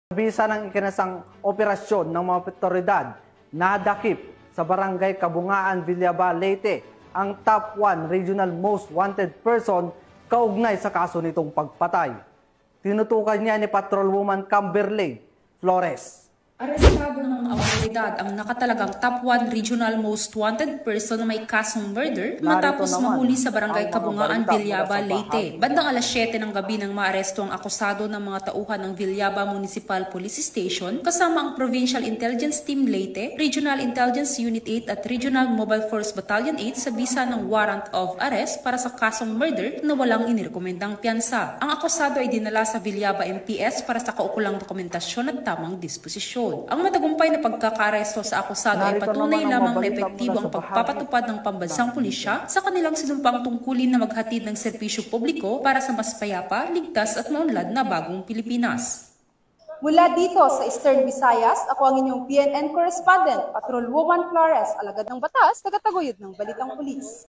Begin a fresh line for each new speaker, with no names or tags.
Bisa ng ikinasang operasyon ng mga otoridad, nadakip sa Barangay Kabungaan, Villaba, Leyte ang top 1 regional most wanted person kaugnay sa kaso nitong pagpatay. Tinutukan niya ni Patrolwoman Camberley Flores.
Arestado ng awtoridad ang nakatalagang top 1 regional most wanted person na may kasong murder matapos mahuli sa Barangay Kabungaan, Villaba, Leyte. Bandang alas 7 ng gabi nang maaresto ang akusado ng mga tauhan ng Villaba Municipal Police Station kasama ang Provincial Intelligence Team Leyte, Regional Intelligence Unit 8 at Regional Mobile Force Battalion 8 sa bisa ng warrant of arrest para sa kasong murder na walang inirekomendang piyansa. Ang akusado ay dinala sa Villaba MPS para sa kaukulang dokumentasyon at tamang disposisyon. Ang matagumpay na pagkakaresto sa akusado ay patunay lamang na epektibo ang pagpapatupad ng pambansang pulisya sa kanilang sinumpang tungkulin na maghatid ng serbisyo publiko para sa mas payapa, ligtas at maunlad na bagong Pilipinas.
Mula dito sa Eastern Visayas, ako ang inyong PNN correspondent, Patrolwoman Flores, alagad ng batas, tagataguyod ng Balitang Pulis.